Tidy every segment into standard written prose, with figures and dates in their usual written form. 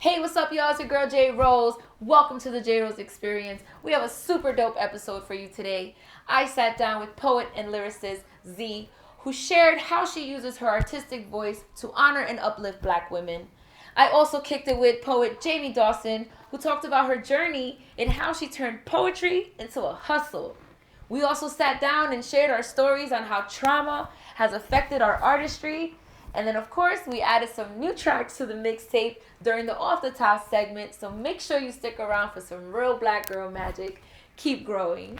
Hey, what's up, y'all? It's your girl, JRose. Welcome to the JRose Experience. We have a super dope episode for you today. I sat down with poet and lyricist Zee, who shared how she uses her artistic voice to honor and uplift Black women. I also kicked it with poet Jamie Dawson, who talked about her journey and how she turned poetry into a hustle. We also sat down and shared our stories on how trauma has affected our artistry. And then, of course, we added some new tracks to the mixtape during the Off the Top segment. So make sure you stick around for some real Black girl magic. Keep growing.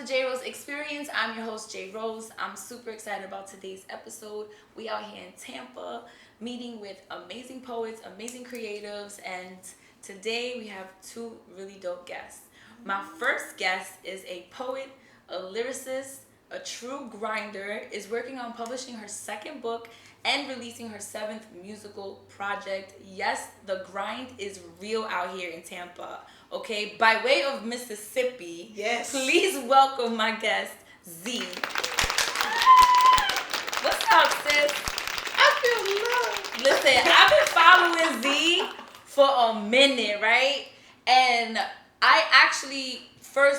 JRose Experience. I'm your host, JRose. I'm super excited about today's episode. We out here in Tampa meeting with amazing poets, amazing creatives, and today we have two really dope guests. My first guest is a poet, a lyricist, a true grinder, is working on publishing her second book and releasing her seventh musical project. Yes, the grind is real out here in Tampa. Okay, by way of Mississippi, yes, please welcome my guest, Zee. What's up, sis? I feel love. Listen, I've been following Zee for a minute, right? And I actually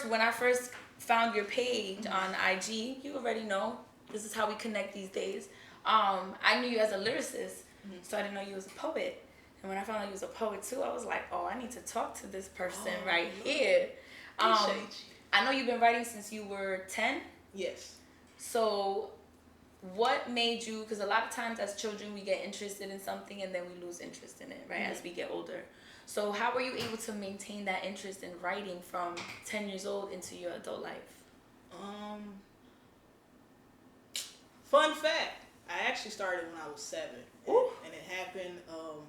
when I first found your page on IG, you already know, this is how we connect these days. I knew you as a lyricist, so I didn't know you was a poet. And when I found out you was a poet too, I was like, oh, I need to talk to this person right here. Appreciate you. I know you've been writing since you were 10. Yes. So what made you, because a lot of times as children we get interested in something and then we lose interest in it, right, as we get older. So how were you able to maintain that interest in writing from 10 years old into your adult life? Fun fact, I actually started when I was 7. And it happened,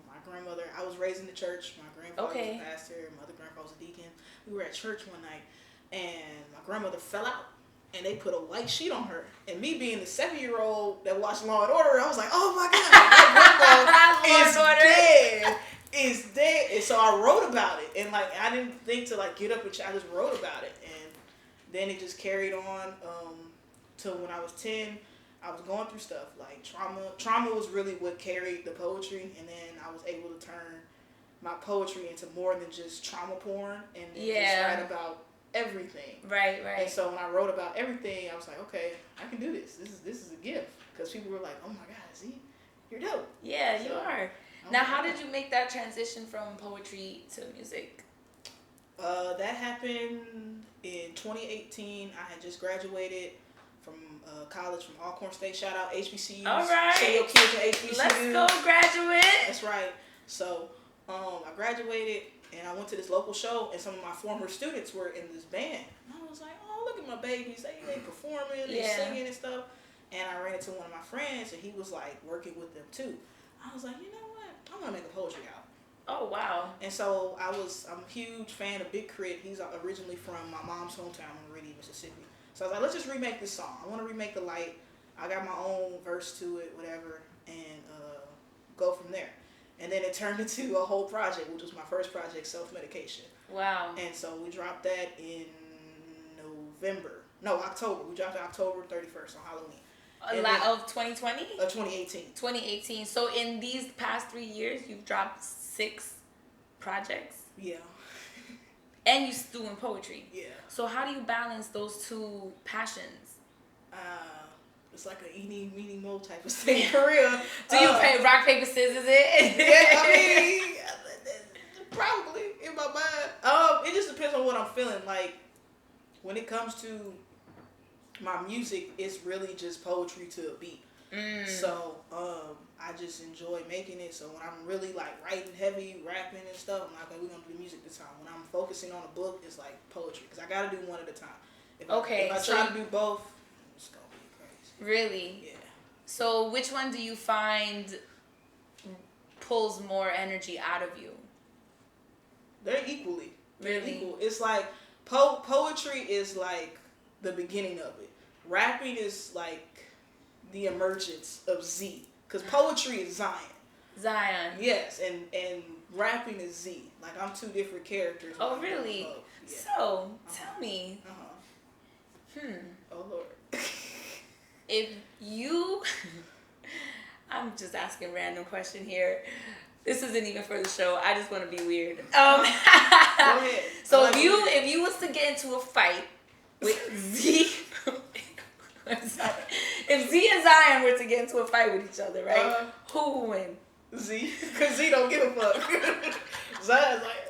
my grandmother, I was raised in the church. My grandfather was a pastor, my other grandfather was a deacon. We were at church one night, and my grandmother fell out, and they put a white sheet on her. And me being the 7-year-old that watched Law and Order, I was like, oh my God, my grandma is dead. And so I wrote about it, and like I didn't think to like get up and I just wrote about it. And then it just carried on till when I was 10. I was going through stuff like trauma. Trauma was really what carried the poetry, and then I was able to turn my poetry into more than just trauma porn, and then just write about everything. Right. And so when I wrote about everything, I was like, okay, I can do this. This is a gift, because people were like, oh my God, Zee, you're dope. Yeah, so, you are. Now, how did you make that transition from poetry to music? That happened in 2018. I had just graduated from college from Alcorn State. Shout out HBCUs. All right. Show your kids at HBCUs. Let's go, graduate. That's right. So I graduated, and I went to this local show, and some of my former students were in this band. And I was like, oh, look at my babies. They performing, they singing and stuff. And I ran into one of my friends, and he was like working with them too. I was like, you know what? I'm going to make a poetry album. Oh, wow. And so I'm a huge fan of Big Crit. He's originally from my mom's hometown in Meridian, Mississippi. So I was like, let's just remake this song. I want to remake the light. I got my own verse to it, whatever, and go from there. And then it turned into a whole project, which was my first project, Self-Medication. Wow. And so we dropped that in October. We dropped it October 31st on Halloween. Of 2020? Of 2018. 2018. So in these past 3 years, you've dropped 6 projects? Yeah. And you're doing poetry. Yeah. So how do you balance those two passions? It's like an eeny, meeny, mo type of thing for real. Do you play rock, paper, scissors it? Yeah, I mean, probably in my mind. It just depends on what I'm feeling. Like, when it comes to my music, it's really just poetry to a beat. So I just enjoy making it. So when I'm really like writing heavy, rapping and stuff, I'm like, okay, we're gonna do music this time. When I'm focusing on a book, it's like poetry, because I gotta do one at a time. If I try to do both, it's gonna be crazy. Really? Yeah. So which one do you find pulls more energy out of you? They're equally. They're Really? equal. It's like poetry is like the beginning of it. Rapping is like the emergence of Z. Because poetry is Zion. Zion. Yes, and rapping is Z. Like, I'm two different characters. Oh, really? Yeah. So, tell me. Oh, Lord. If you... I'm just asking a random question here. This isn't even for the show. I just want to be weird. Go ahead. So if you was to get into a fight with Z, if Z and Zion were to get into a fight with each other, right? Who would win? Z, because Z don't give a fuck. Zion's like,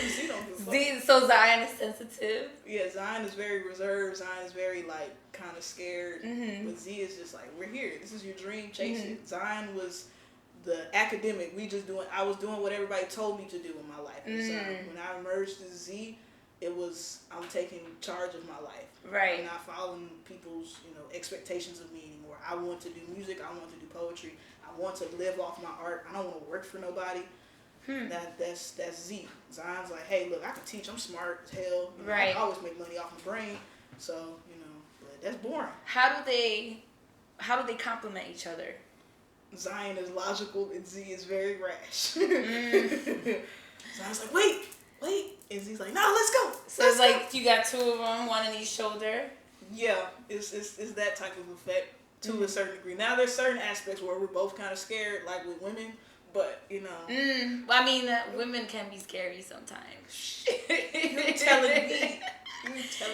Z don't give a fuck. So Zion is sensitive. Yeah, Zion is very reserved. Zion is very like kind of scared. But Z is just like, we're here. This is your dream. Chase it. Zion was the academic. I was doing what everybody told me to do in my life. When I emerged as Z, I'm taking charge of my life. Right. I'm not following people's, expectations of me anymore. I want to do music. I want to do poetry. I want to live off my art. I don't want to work for nobody. That's Z. Zion's like, hey, look, I can teach. I'm smart as hell. Right. I always make money off my brain. So, but that's boring. How do they complement each other? Zion is logical and Z is very rash. Zion's like, wait. And Z's like, no, let's go. So it's like you got two of them, one on each shoulder. Yeah, it's that type of effect to a certain degree. Now there's certain aspects where we're both kind of scared, like with women, but Well, I mean, women can be scary sometimes. You're telling me.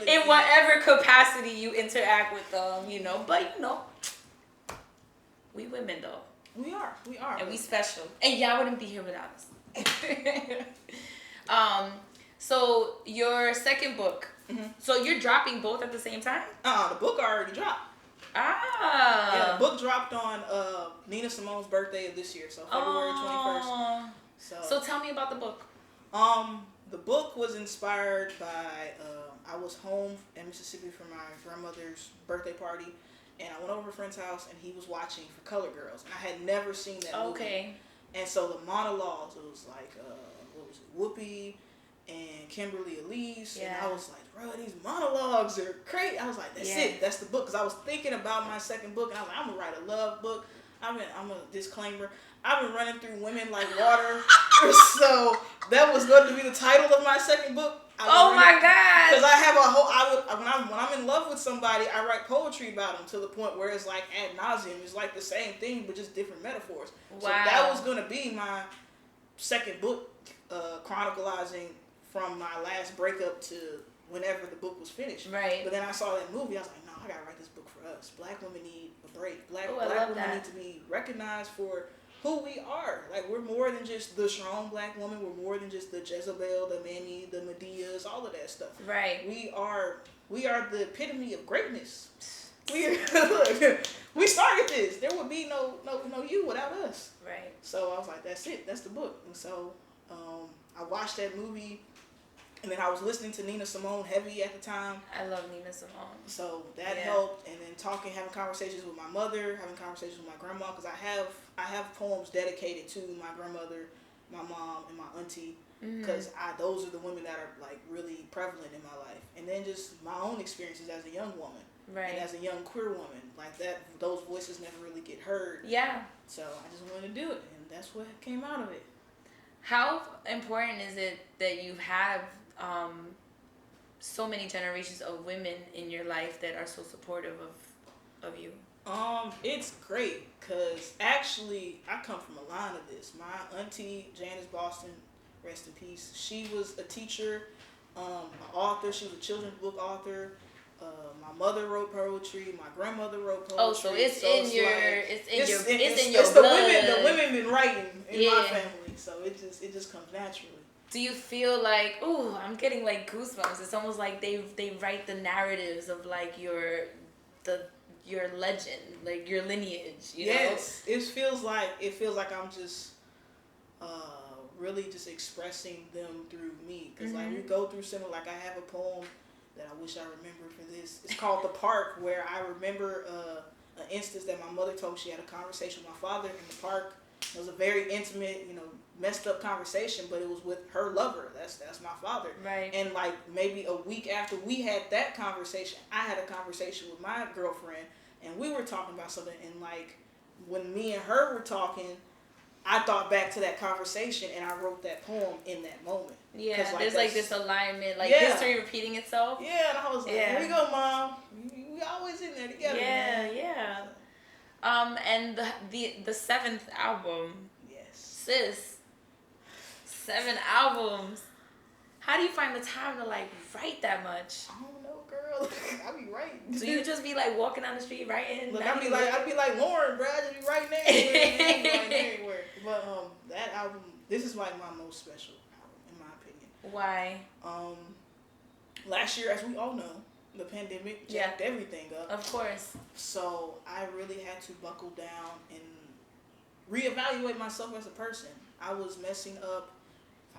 In whatever capacity you interact with them, but we women though. We are. And we special. And y'all wouldn't be here without us. So your second book. So you're dropping both at the same time? The book already dropped. Yeah, the book dropped on Nina Simone's birthday of this year, so February 21st. So tell me about the book. The book was inspired by I was home in Mississippi for my grandmother's birthday party, and I went over to a friend's house, and he was watching For Colored Girls, and I had never seen that movie. Okay. And so the monologues, it was like, Whoopi and Kimberly Elise, and I was like, bro, these monologues are crazy. I was like, that's it. That's the book. Because I was thinking about my second book, and I was like, I'm going to write a love book. I'm a disclaimer. I've been running through women like water. So that was going to be the title of my second book. Oh my God. Because I have a whole, when I'm in love with somebody, I write poetry about them to the point where it's like ad nauseum. It's like the same thing, but just different metaphors. Wow. So that was going to be my second book, chronicalizing from my last breakup to whenever the book was finished. Right. But then I saw that movie. I was like, no, I gotta write this book for us. Black women need a break. Black women need to be recognized for who we are. Like, we're more than just the strong black woman. We're more than just the Jezebel, the Mammy, the Medeas, all of that stuff. Right. We are the epitome of greatness. We started this. There would be no you without us. Right. So I was like, that's it. That's the book. And so I watched that movie, and then I was listening to Nina Simone heavy at the time. I love Nina Simone. So that helped, and then having conversations with my mother, having conversations with my grandma, because I have poems dedicated to my grandmother, my mom, and my auntie, because those are the women that are like really prevalent in my life. And then just my own experiences as a young woman. Right. And as a young queer woman, like that, those voices never really get heard. Yeah. So I just wanted to do it, and that's what came out of it. How important is it that you have so many generations of women in your life that are so supportive of you? It's great, because actually I come from a line of this. My auntie, Janice Boston, rest in peace, she was a teacher, an author. She was a children's book author. My mother wrote poetry. My grandmother wrote poetry. Oh, so it's in your blood. The women been writing in my family, so it just comes naturally. Do you feel like, ooh, I'm getting like goosebumps? It's almost like they write the narratives of like your legend, like your lineage. You know? It feels like I'm just really just expressing them through me, because like we go through similar. Like I have a poem that I wish I remembered for this. It's called The Park, where I remember an instance that my mother told me. She had a conversation with my father in the park, It was a very intimate, messed up conversation, but it was with her lover. That's my father. Right. And like maybe a week after we had that conversation, I had a conversation with my girlfriend, and we were talking about something. And like when me and her were talking, I thought back to that conversation, and I wrote that poem in that moment. Yeah, there's like this alignment, like history repeating itself. Yeah, and I was like, here we go, Mom. We always in there together. Yeah, man. yeah. And the 7th album. Yes. Sis. 7 albums. How do you find the time to like write that much? I don't know, girl. I be writing. So you just be like walking down the street writing? Look, I'd be like Lauren, bro. I just be writing everywhere. But that album, this is like my most special album in my opinion. Why? Last year, as we all know, the pandemic jacked everything up. Of course. So I really had to buckle down and reevaluate myself as a person. I was messing up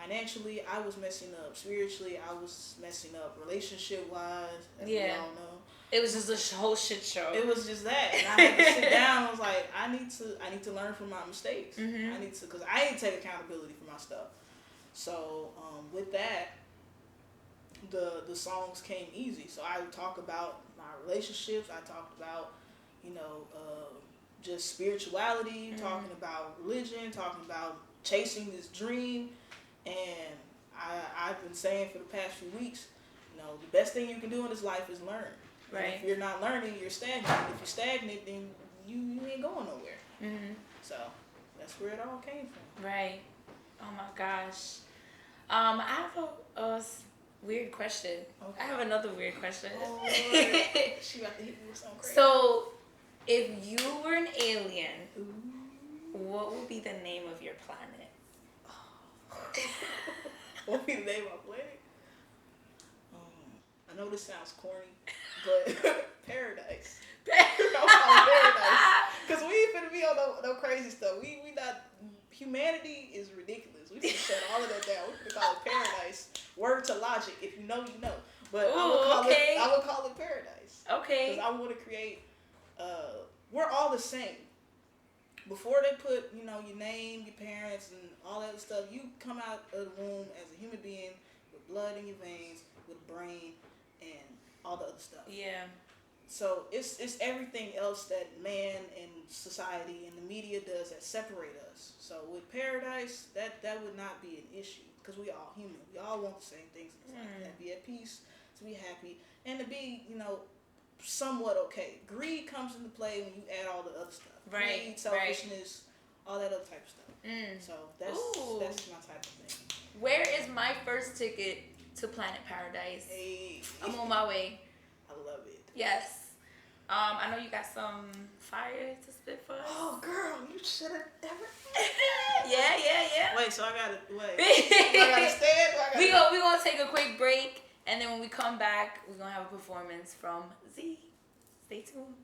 financially, I was messing up spiritually, I was messing up relationship wise, as we all know. It was just a whole shit show. It was just that, and I had to sit down. I was like, I need to learn from my mistakes. Mm-hmm. I need to, because I ain't take accountability for my stuff. So with that, the songs came easy. So I would talk about my relationships. I talked about just spirituality, talking about religion, talking about chasing this dream. And I've been saying for the past few weeks, the best thing you can do in this life is learn. Right. And if you're not learning, you're stagnant. If you're stagnant, then you ain't going nowhere. Mm-hmm. So that's where it all came from. Right. Oh my gosh. I have a weird question. Okay. I have another weird question. Oh, she about to hit me with something crazy. So, if you were an alien, what would be the name of your planet? What would be the name of my planet? I know this sounds corny, but paradise. Paradise. Because we ain't finna be on no crazy stuff. We not, humanity is ridiculous. We can shut all of that down. We can call it paradise. Word to logic. If you know, you know. But I would call it paradise. Okay. Because I want to create, we're all the same. Before they put, your name, your parents, and all that stuff, you come out of the womb as a human being with blood in your veins, with a brain, and all the other stuff. Yeah. So it's everything else that man and society and the media does that separate us. So with paradise, that would not be an issue because we all human. We all want the same things in this life. To be at peace, to be happy, and to be, somewhat okay. Greed comes into play when you add all the other stuff. Right. Greed, selfishness, all that other type of stuff. So that's my type of thing. Where is my first ticket to Planet Paradise? Hey. I'm on my way. I love it. Yes. I know you got some fire to spit for us. Oh, girl, you should have ever. Yeah. Wait, so I gotta I gotta stand. We gonna take a quick break, and then when we come back, we're gonna have a performance from Zee. Stay tuned.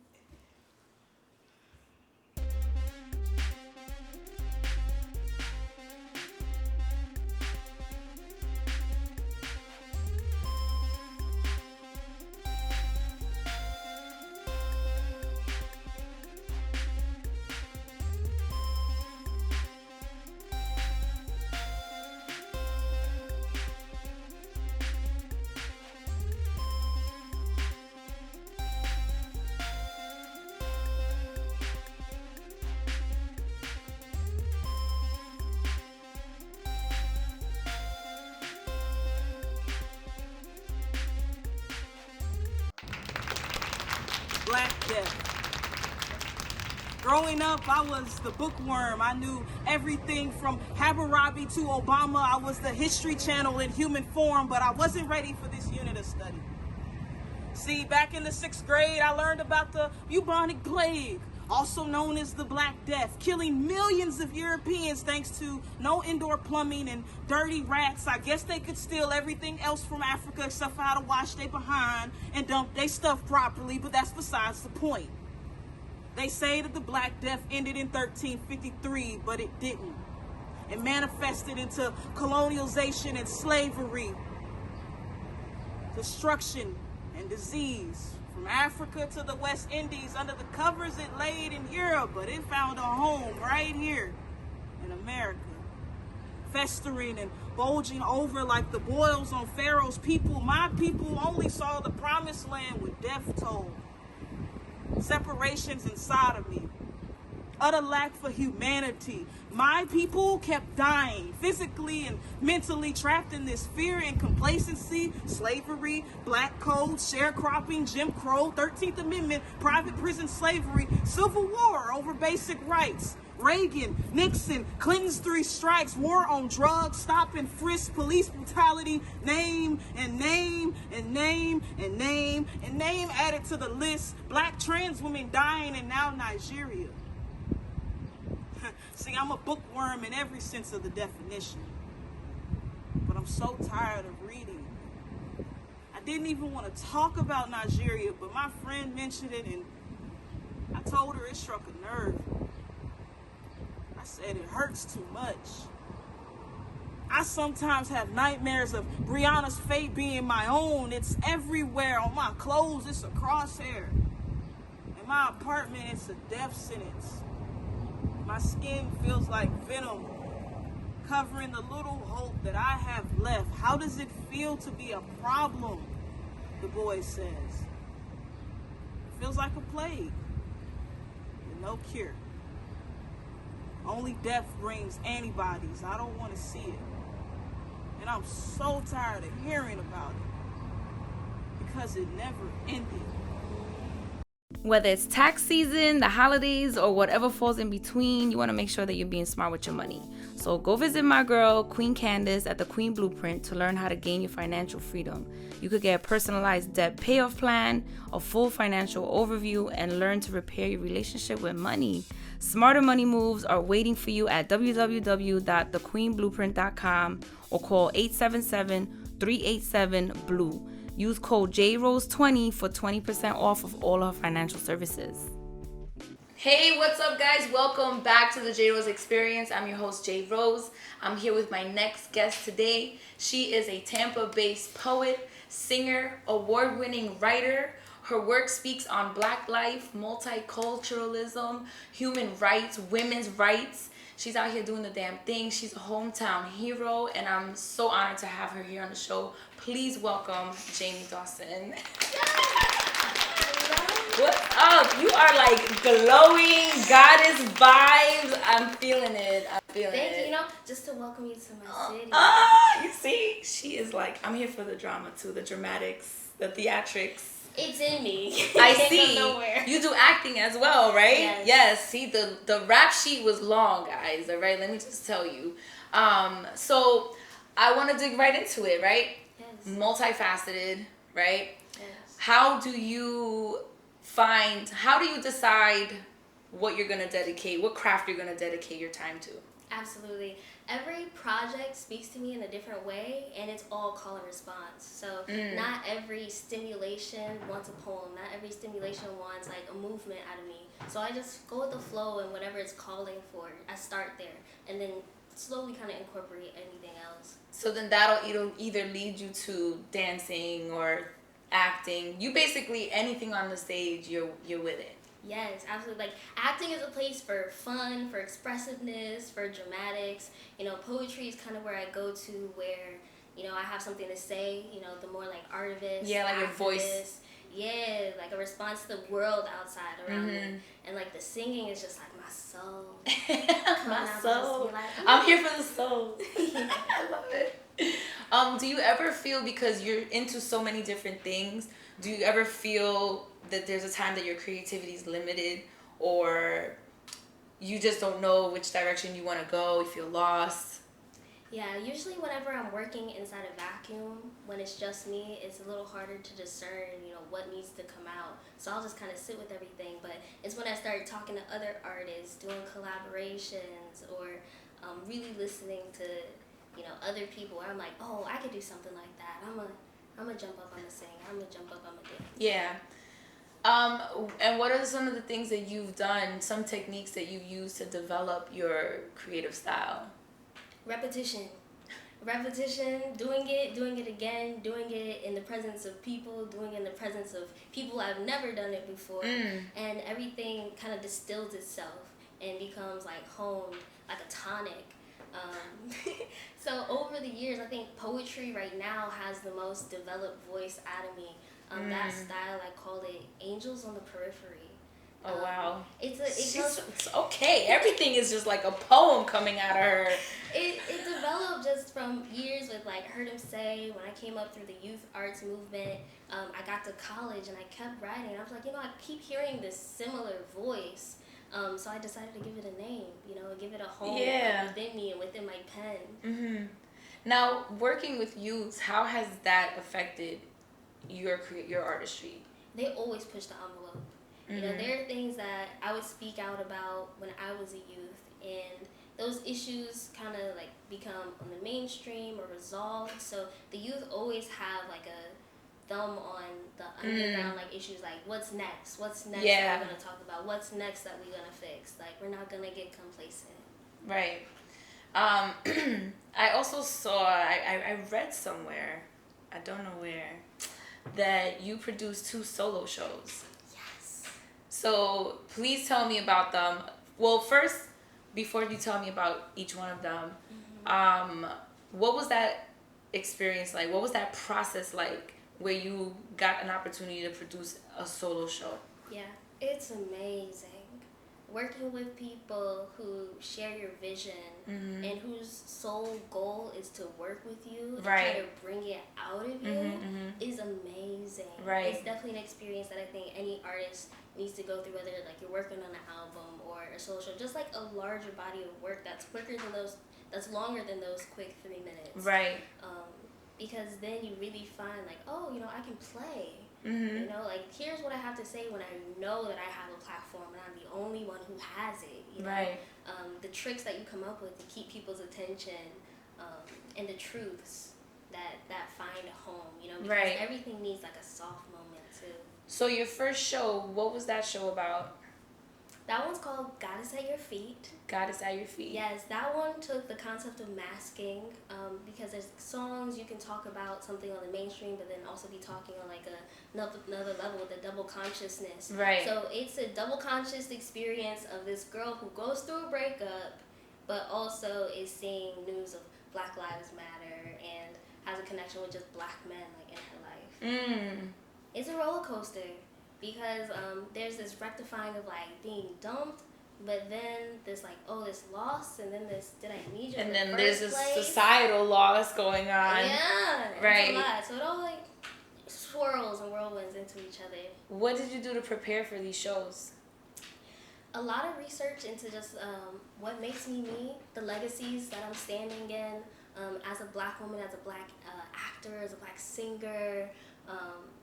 Black Death. Growing up, I was the bookworm. I knew everything from Hammurabi to Obama. I was the History Channel in human form, but I wasn't ready for this unit of study. See, back in the 6th grade, I learned about the bubonic plague, also known as the Black Death, killing millions of Europeans thanks to no indoor plumbing and dirty rats. I guess they could steal everything else from Africa except for how to wash their behind and dump their stuff properly, but that's besides the point. They say that the Black Death ended in 1353, but it didn't. It manifested into colonialization and slavery, destruction and disease. From Africa to the West Indies, under the covers it laid in Europe, but it found a home right here America, festering and bulging over like the boils on Pharaoh's people. My people only saw the promised land with death toll, separations inside of me, utter lack for humanity. My people kept dying, physically and mentally trapped in this fear and complacency, slavery, black code, sharecropping, Jim Crow, 13th Amendment, private prison slavery, civil war over basic rights. Reagan, Nixon, Clinton's 3 strikes, war on drugs, stop and frisk, police brutality, name and name and name and name and name added to the list. Black trans women dying, and now Nigeria. See, I'm a bookworm in every sense of the definition, but I'm so tired of reading. I didn't even want to talk about Nigeria, but my friend mentioned it, and I told her it struck a nerve. I said it hurts too much. I sometimes have nightmares of Brianna's fate being my own. It's everywhere. On my clothes, it's a crosshair. In my apartment, it's a death sentence. My skin feels like venom, covering the little hope that I have left. How does it feel to be a problem? The boy says. It feels like a plague with no cure. Only death brings antibodies. I don't want to see it. And I'm so tired of hearing about it because it never ended. Whether it's tax season, the holidays, or whatever falls in between, you want to make sure that you're being smart with your money. So go visit my girl, Queen Candace, at the Queen Blueprint to learn how to gain your financial freedom. You could get a personalized debt payoff plan, a full financial overview, and learn to repair your relationship with money. Smarter money moves are waiting for you at www.thequeenblueprint.com or call 877-387-BLUE. Use code JRose20 for 20% off of all our financial services. Hey, what's up, guys? Welcome back to the JRose Experience. I'm your host, JRose. I'm here with my next guest today. She is a Tampa-based poet, singer, award-winning writer. Her work speaks on Black life, multiculturalism, human rights, women's rights. She's out here doing the damn thing. She's a hometown hero, and I'm so honored to have her here on the show. Please welcome Jamie Dawson. What's up? You are like glowing goddess vibes. I'm feeling it. Thank you. You know, just to welcome you to my city. You see, she is like, I'm here for the drama too, the dramatics, the theatrics. It's in me. I see. You do acting as well, right? Yes. See, the rap sheet was long, guys. All right, let me just tell you. So I want to dig right into it, right? Yes. Multifaceted, right? Yes. How do you decide what you're gonna dedicate, what craft you're gonna dedicate your time to? Absolutely. Every project speaks to me in a different way, and it's all call and response. So not every stimulation wants a poem. Not every stimulation wants like a movement out of me. So I just go with the flow, and whatever it's calling for, I start there, and then slowly kind of incorporate anything else. So then that'll either lead you to dancing or acting. You basically, anything on the stage, you're with it. Yes, absolutely. Like, acting is a place for fun, for expressiveness, for dramatics. You know, poetry is kind of where I go to where, you know, I have something to say, you know, the more like artivist. Yeah, like your voice. Yeah, like a response to the world outside around me. And like the singing is just like my soul. My soul. Like, I'm here for the soul. I love it. Do you ever feel, because you're into so many different things, do you ever feel that there's a time that your creativity is limited, or you just don't know which direction you want to go, you feel lost? Yeah, usually whenever I'm working inside a vacuum, when it's just me, it's a little harder to discern, you know, what needs to come out. So I'll just kind of sit with everything. But it's when I start talking to other artists, doing collaborations, or really listening to, you know, other people, where I'm like, oh, I could do something like that. I'm gonna jump up, I'm gonna sing, I'm gonna jump up, I'm gonna dance. Yeah. And what are some of the things that you've done, some techniques that you use to develop your creative style? Repetition, doing it again, doing it in the presence of people, doing it in the presence of people I've never done it before, and everything kind of distills itself and becomes like honed like a tonic. So over the years, I think poetry right now has the most developed voice out of me. That style, I call it angels on the periphery. Oh wow! It goes. It's okay. Everything is just like a poem coming out of her. It developed just from years with like heard him say when I came up through the youth arts movement. I got to college and I kept writing. I was like, I keep hearing this similar voice. So I decided to give it a name. Give it a home within me and within my pen. Mm-hmm. Now, working with youth, how has that affected your artistry? They always push the envelope. There are things that I would speak out about when I was a youth, and those issues kind of like become on the mainstream or resolved. So the youth always have like a thumb on the underground like issues, like what's next that we're going to talk about, what's next that we're going to fix. Like we're not going to get complacent. Right. I also saw, I read somewhere, I don't know where, that you produced 2 solo shows. Yes. So please tell me about them. Well, first, before you tell me about each one of them, what was that experience like? What was that process like where you got an opportunity to produce a solo show? Yeah, it's amazing. Working with people who share your vision and whose sole goal is to work with you and try to bring it out of you is amazing. Right. It's definitely an experience that I think any artist needs to go through, whether like you're working on an album or a solo show, just like a larger body of work that's that's longer than those quick 3 minutes. Right. Because then you really find like, I can play. Like here's what I have to say when I know that I have a platform and I'm the only one who has it. Right. The tricks that you come up with to keep people's attention, and the truths that find a home. Because everything needs like a soft moment too. So your first show, what was that show about? That one's called Goddess at Your Feet. Goddess at Your Feet. Yes, that one took the concept of masking, because there's songs you can talk about something on the mainstream, but then also be talking on like another level with a double consciousness. Right. So it's a double conscious experience of this girl who goes through a breakup, but also is seeing news of Black Lives Matter and has a connection with just Black men like in her life. It's a roller coaster. Because there's this rectifying of like being dumped, but then this like, this loss, and then this, did I need you? And then there's this societal loss going on. Yeah, right. It's a lot. So it all like swirls and whirlwinds into each other. What did you do to prepare for these shows? A lot of research into just what makes me me, the legacies that I'm standing in as a Black woman, as a Black actor, as a Black singer,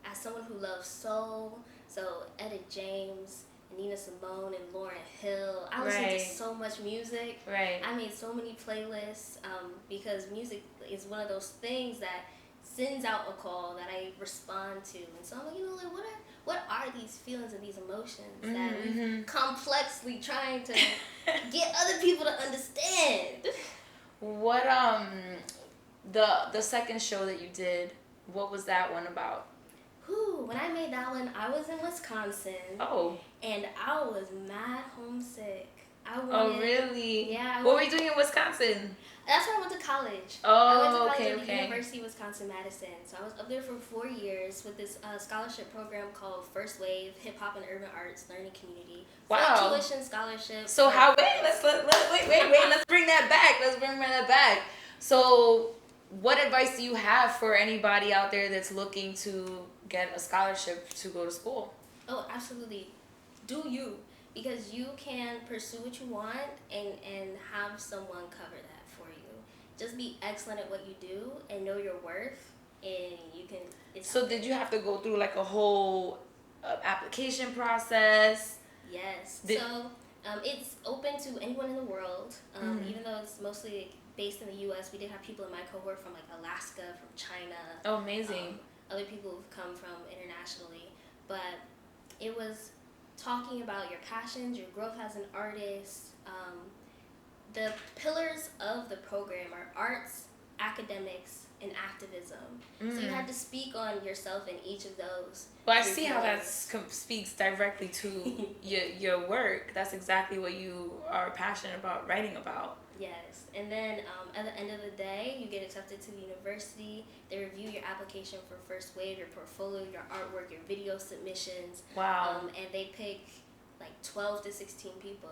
as someone who loves soul. So Etta James, Nina Simone, and Lauryn Hill. I listen to so much music. Right. I made so many playlists because music is one of those things that sends out a call that I respond to. And so I'm like, like what are these feelings and these emotions that we're complexly trying to get other people to understand? What the second show that you did, what was that one about? When I made that one, I was in Wisconsin. Oh. And I was mad homesick. Oh, really? Yeah. What were you doing in Wisconsin? That's where I went to college. Oh, I went to college at the okay. University of Wisconsin-Madison. So I was up there for 4 years with this scholarship program called First Wave Hip Hop and Urban Arts Learning Community. Wow. Tuition scholarship. So how? Let's bring that back. Let's bring that back. So, what advice do you have for anybody out there that's looking to get a scholarship to go to school? Oh, absolutely. Do you. Because you can pursue what you want and have someone cover that for you. Just be excellent at what you do and know your worth, and you can... So did you have to go through like a whole application process? Yes. So it's open to anyone in the world. Even though it's mostly based in the U.S., we did have people in my cohort from like Alaska, from China. Oh, amazing. Other people who've come from internationally. But it was talking about your passions, your growth as an artist. The pillars of the program are arts, academics, and activism. So you had to speak on yourself in each of those. Well, I see how that speaks directly to your work. That's exactly what you are passionate about writing about. Yes, and then at the end of the day, you get accepted to the university. They review your application for first wave, your portfolio, your artwork, your video submissions. Wow. And they pick like 12 to 16 people.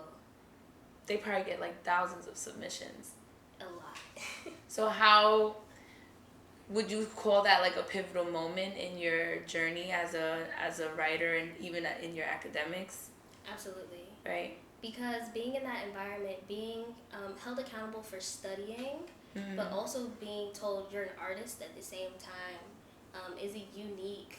They probably get like thousands of submissions. A lot. So how would you call that like a pivotal moment in your journey as a writer and even in your academics? Absolutely. Right. Because being in that environment, being held accountable for studying, but also being told you're an artist at the same time is a unique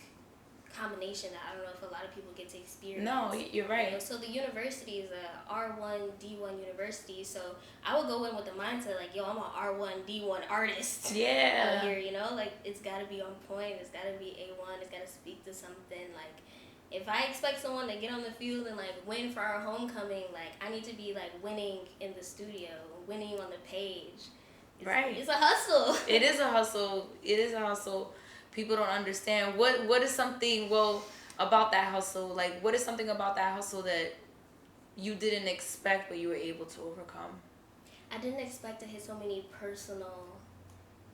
combination that I don't know if a lot of people get to experience. No, you're right. You know, so the university is a R1, D1 university, so I would go in with the mindset like, yo, I'm an R1, D1 artist. Yeah. Out here, you know, like it's got to be on point, it's got to be A1, it's got to speak to something. Like if I expect someone to get on the field and like win for our homecoming, like I need to be like winning in the studio, winning on the page. Right. It's a hustle. It is a hustle. It is a hustle. People don't understand what is something about that hustle. Like what is something about that hustle that you didn't expect but you were able to overcome? I didn't expect to hit so many personal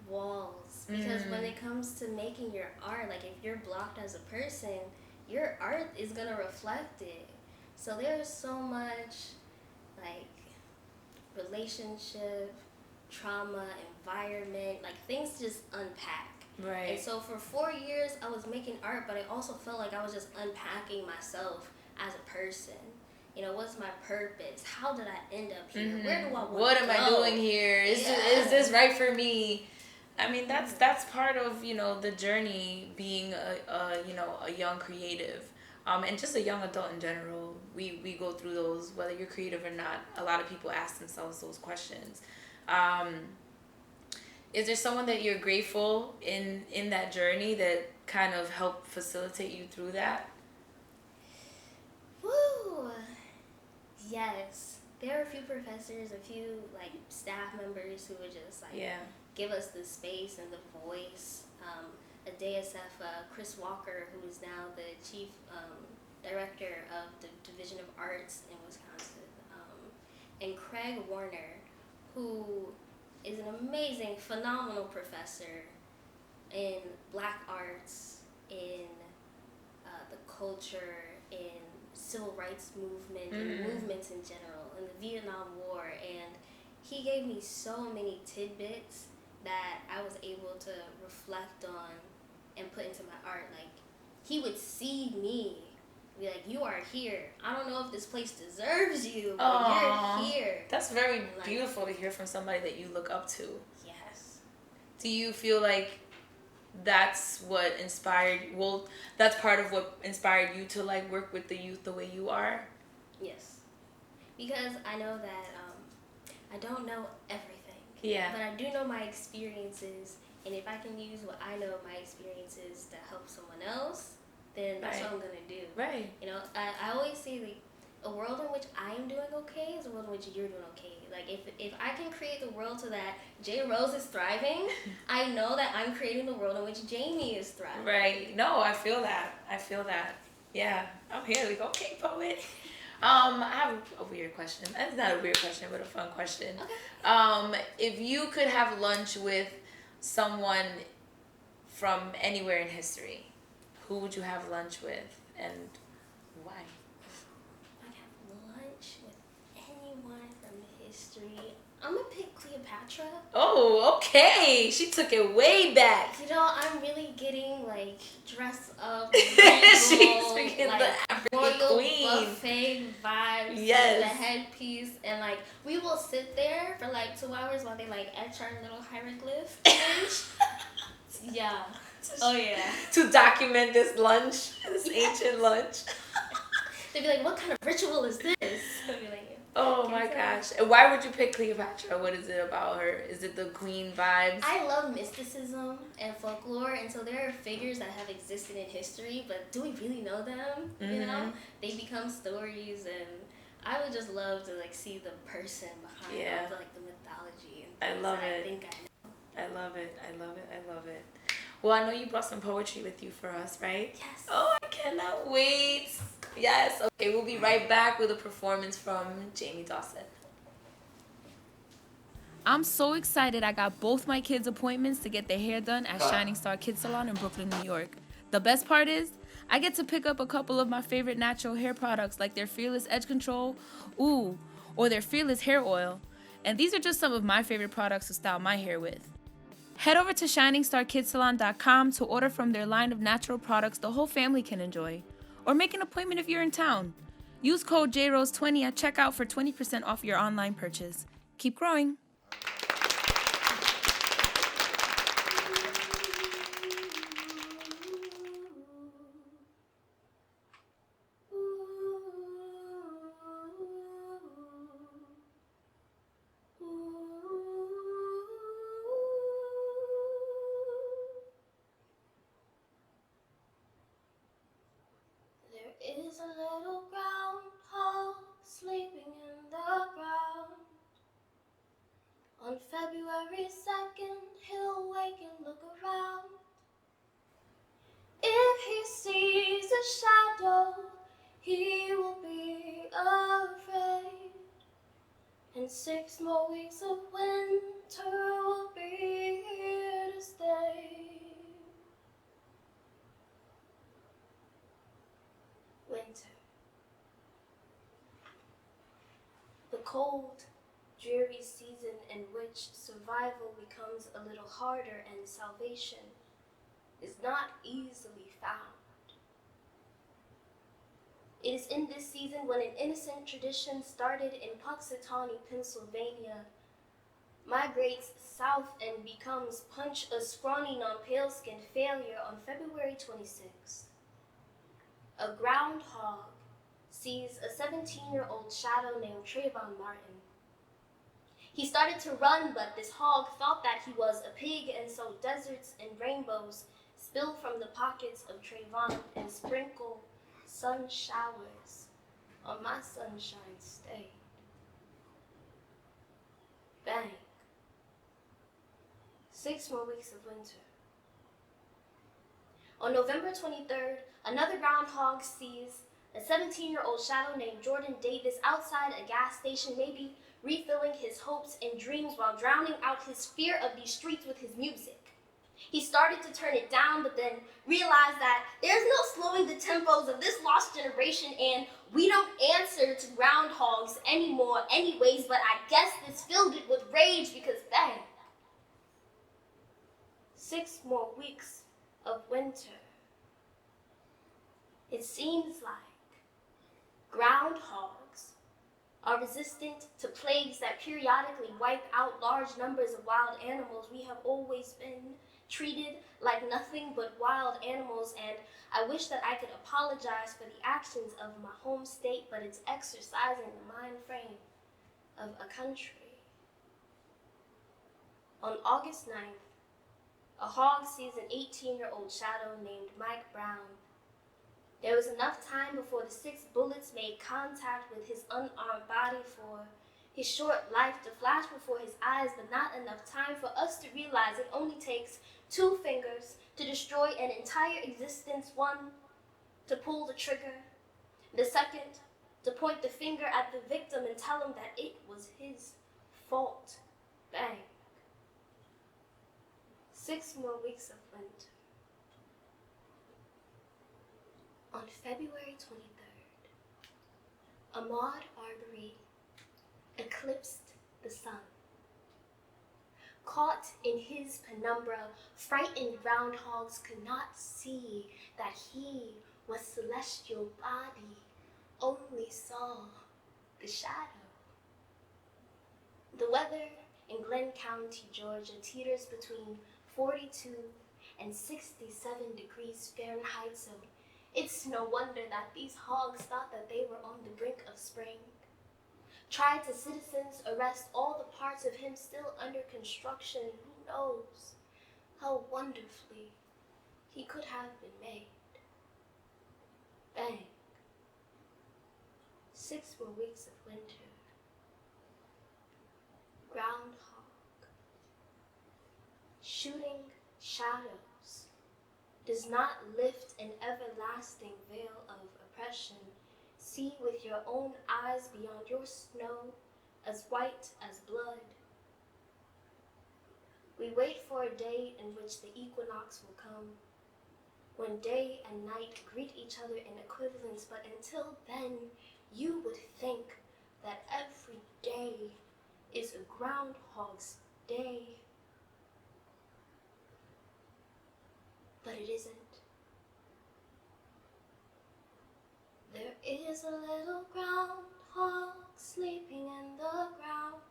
walls because when it comes to making your art, like if you're blocked as a person, your art is gonna reflect it. So there's so much like relationship, trauma, environment, like things just unpack. Right. And so for 4 years I was making art, but I also felt like I was just unpacking myself as a person. You know, what's my purpose? How did I end up here? Where do I want to go? What am I doing here? Is this right for me? I mean, that's part of, you know, the journey being a young creative, and just a young adult in general. We go through those, whether you're creative or not. A lot of people ask themselves those questions. Is there someone that you're grateful in that journey that kind of helped facilitate you through that? Woo! Yes. There are a few professors, a few like staff members who would just like give us the space and the voice. A DSF, Chris Walker, who is now the chief director of the Division of Arts in Wisconsin, and Craig Warner, who is an amazing, phenomenal professor in Black arts, in the culture, in civil rights movement, and movements in general, in the Vietnam War, and he gave me so many tidbits that I was able to reflect on and put into my art. Like, he would see me, be like, you are here. I don't know if this place deserves you, but you're here. That's very beautiful to hear from somebody that you look up to. Yes. Do you feel like that's what inspired, that's part of what inspired you to like work with the youth the way you are? Yes. Because I know that I don't know everything. Yeah. But I do know my experiences, and if I can use what I know of my experiences to help someone else, then that's what I'm going to do. Right. You know, I always say, like, a world in which I am doing okay is a world in which you're doing okay. Like, if I can create the world so that JRose is thriving, I know that I'm creating the world in which Jamie is thriving. Right. No, I feel that. Yeah. I'm here. Like, okay, poet. I have a weird question. It's not a weird question, but a fun question. Okay. If you could have lunch with someone from anywhere in history, who would you have lunch with and why? I have lunch with anyone from history. I'm gonna pick Cleopatra. Oh, okay. She took it way back. You know, I'm really getting like dressed up. She's freaking like, the African royal queen. Buffet vibes. Yes. With the headpiece, and like we will sit there for like 2 hours while they like etch our little hieroglyph image. Yeah. Oh yeah. To document this lunch, this ancient lunch. They'd be like, "What kind of ritual is this?" I'd be like, oh my gosh. And why would you pick Cleopatra? What is it about her? Is it the queen vibes? I love mysticism and folklore, and so there are figures that have existed in history, but do we really know them? You know? They become stories, and I would just love to like see the person behind all the, like the mythology and things I love that it. I think I know. I love it. I love it. I love it. Well, I know you brought some poetry with you for us, right? Yes. Oh, I cannot wait. Yes. Okay, we'll be right back with a performance from Jamie Dawson. I'm so excited I got both my kids' appointments to get their hair done at Shining Star Kids Salon in Brooklyn, New York. The best part is, I get to pick up a couple of my favorite natural hair products like their Fearless Edge Control, or their Fearless Hair Oil. And these are just some of my favorite products to style my hair with. Head over to ShiningstarKidsSalon.com to order from their line of natural products the whole family can enjoy. Or make an appointment if you're in town. Use code JRose20 at checkout for 20% off your online purchase. Keep growing. There is a little groundhog sleeping in the ground. On February 2nd, he'll wake and look around. If he sees a shadow, he will be afraid. And 6 more weeks of winter will be here to stay. Winter. The cold, dreary season in which survival becomes a little harder and salvation is not easily found. It is in this season when an innocent tradition started in Punxsutawney, Pennsylvania, migrates south and becomes Punch a Scrawny Non-Pale-Skinned failure on February 26th. A groundhog sees a 17-year-old shadow named Trayvon Martin. He started to run, but this hog thought that he was a pig, and so deserts and rainbows spill from the pockets of Trayvon and sprinkle sun showers on my sunshine state. Bang. 6 more weeks of winter. On November 23rd, another groundhog sees a 17-year-old shadow named Jordan Davis outside a gas station, maybe refilling his hopes and dreams while drowning out his fear of these streets with his music. He started to turn it down, but then realized that there's no slowing the tempos of this lost generation, and we don't answer to groundhogs anymore anyways, but I guess this filled it with rage because bang. 6 more weeks of winter. It seems like groundhogs are resistant to plagues that periodically wipe out large numbers of wild animals. We have always been treated like nothing but wild animals, and I wish that I could apologize for the actions of my home state, but it's exercising the mind frame of a country. On August 9th, a hog sees an 18-year-old shadow named Mike Brown. There was enough time before the 6 bullets made contact with his unarmed body for his short life to flash before his eyes, but not enough time for us to realize it only takes 2 fingers to destroy an entire existence. One, to pull the trigger. The second, to point the finger at the victim and tell him that it was his fault. Bang. 6 more weeks of winter. On February 23rd, Ahmaud Arbery eclipsed the sun. Caught in his penumbra, frightened groundhogs could not see that he was celestial body, only saw the shadow. The weather in Glenn County, Georgia teeters between 42 and 67 degrees Fahrenheit, so it's no wonder that these hogs thought that they were on the brink of spring. Tried to citizens arrest all the parts of him still under construction, who knows how wonderfully he could have been made. Bang. 6 more weeks of winter. Groundhog. shooting shadows, does not lift an everlasting veil of oppression. See with your own eyes beyond your snow, as white as blood. We wait for a day in which the equinox will come, when day and night greet each other in equivalence, but until then, you would think that every day is a Groundhog's Day. But it isn't. There is a little groundhog sleeping in the ground,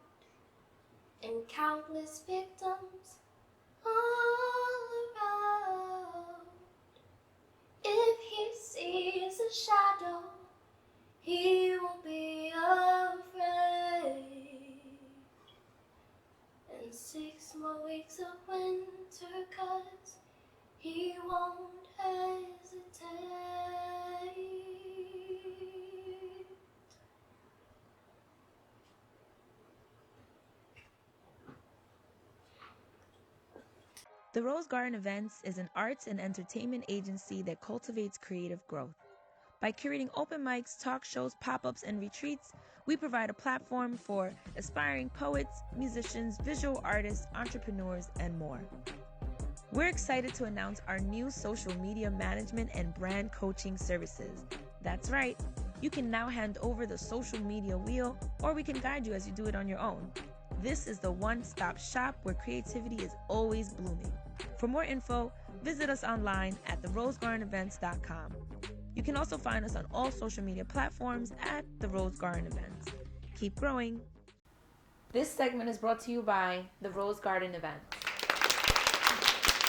and countless victims all around. If he sees a shadow, he won't be afraid. And 6 more weeks of winter, 'cause he won't hesitate. The Rose Garden Events is an arts and entertainment agency that cultivates creative growth. By curating open mics, talk shows, pop-ups, and retreats, we provide a platform for aspiring poets, musicians, visual artists, entrepreneurs, and more. We're excited to announce our new social media management and brand coaching services. That's right, you can now hand over the social media wheel, or we can guide you as you do it on your own. This is the one-stop shop where creativity is always blooming. For more info, visit us online at therosegardenevents.com. You can also find us on all social media platforms at The Rose Garden Events. Keep growing. This segment is brought to you by The Rose Garden Events.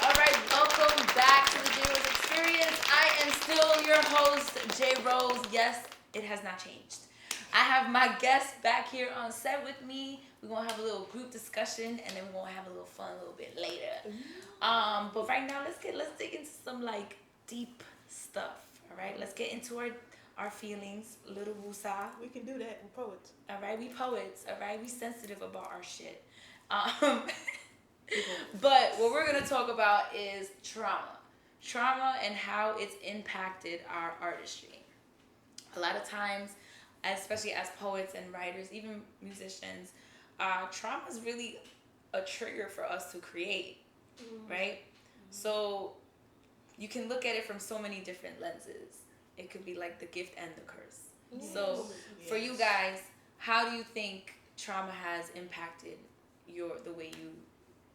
All right, welcome back to the JRose Experience. I am still your host, JRose. Yes, it has not changed. I have my guests back here on set with me. We're going to have a little group discussion, and then we're going to have a little fun a little bit later. But right now, let's dig into some, deep stuff. All right, let's get into our feelings, little woosah. We can do that. We're poets. All right, we poets. All right, we sensitive about our shit. But what we're going to talk about is trauma. Trauma and how it's impacted our artistry. A lot of times, especially as poets and writers, even musicians, trauma is really a trigger for us to create, right? So you can look at it from so many different lenses. It could be like the gift and the curse. So for you guys, how do you think trauma has impacted the way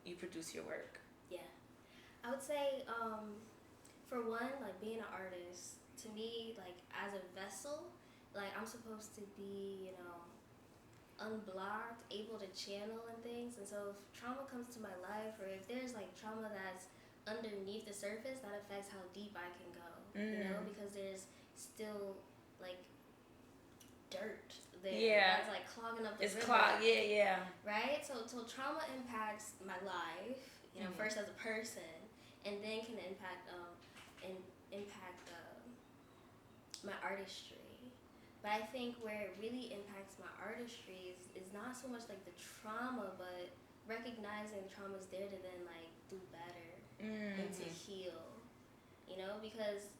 you produce your work? Yeah, I would say, for one, being an artist, to me, as a vessel, I'm supposed to be, unblocked, able to channel and things. And so if trauma comes to my life, or if there's trauma that's underneath the surface, that affects how deep I can go, because there's still dirt there that's clogging up the river. Right? So trauma impacts my life, first as a person, and then can impact my artistry. But I think where it really impacts my artistry is not so much the trauma, but recognizing trauma's there to then do better and to heal. Because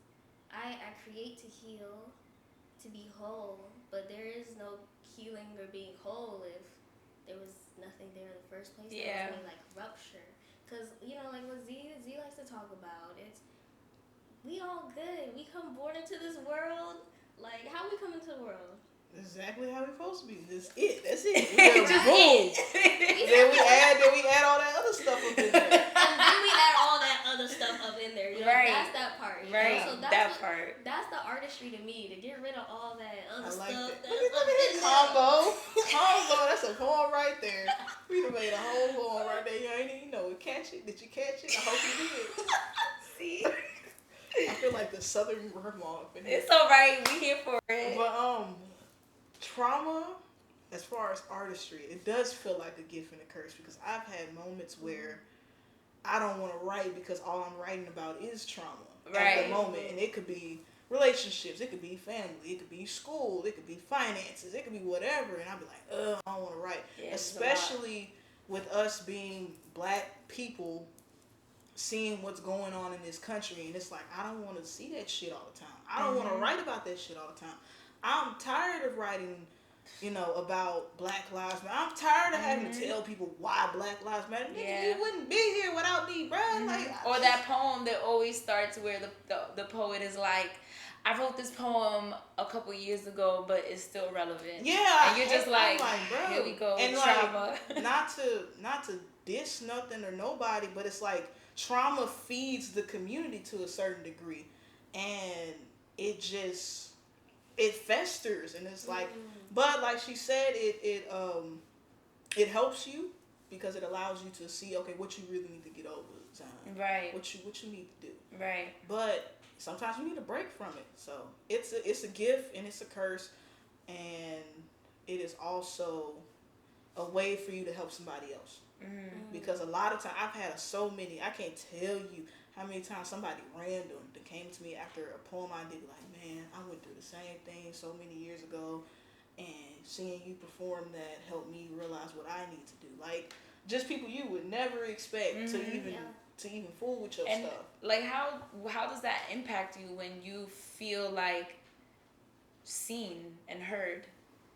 I create to heal, to be whole, but there is no healing or being whole if there was nothing there in the first place. There was any rupture. Because what Zee likes to talk about, it's we all good. We come born into this world. How we come into the world? Exactly how we're supposed to be. That's it. That's it. Just it. Then we add all that other stuff up in there. And then we add all that other stuff up in there. Right. That's that part. Right. So part. That's the artistry to me, to get rid of all that other stuff. That. That's Look at combo. That's a poem right there. We done made a whole poem right there. You ain't even know it. Catch it? Did you catch it? I hope you did. See? I feel like the southern grandma up in here. It's all right. We here for it. But trauma, as far as artistry, it does feel like a gift and a curse, because I've had moments where I don't want to write because all I'm writing about is trauma at the moment. And it could be relationships, it could be family, it could be school, it could be finances, it could be whatever. And I'd be like, I don't want to write. Yeah, especially with us being black people seeing what's going on in this country, and it's like, I don't want to see that shit all the time. I don't want to write about that shit all the time. I'm tired of writing, about Black Lives Matter. I'm tired of having to tell people why Black Lives Matter. Nigga, you wouldn't be here without me, bruh. Or that poem that always starts where the poet is like, I wrote this poem a couple years ago, but it's still relevant. Yeah, and you're just like, bro, here we go, and trauma. not to diss nothing or nobody, but it's like trauma feeds the community to a certain degree, and it festers, and it's like, but like she said, it helps you because it allows you to see, okay, what you really need to get over, Zion. Right. What you need to do. Right. But sometimes you need a break from it. So it's a gift and it's a curse, and it is also a way for you to help somebody else. Because a lot of times I've had I can't tell you how many times somebody random that came to me after a poem I did, like, man, I went through the same thing so many years ago, and seeing you perform that helped me realize what I need to do. Like, just people you would never expect to even fool with your stuff. Like, how does that impact you when you feel like seen and heard?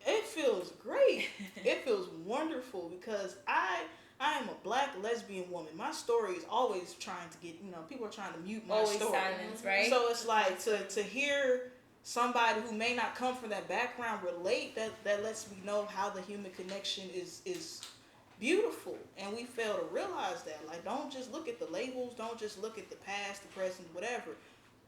It feels great. It feels wonderful because I am a Black lesbian woman. My story is always trying to get, people are trying to mute my story. Always silence, right? So it's like to hear somebody who may not come from that background relate, that lets me know how the human connection is beautiful, and we fail to realize that. Like, don't just look at the labels, don't just look at the past, the present, whatever.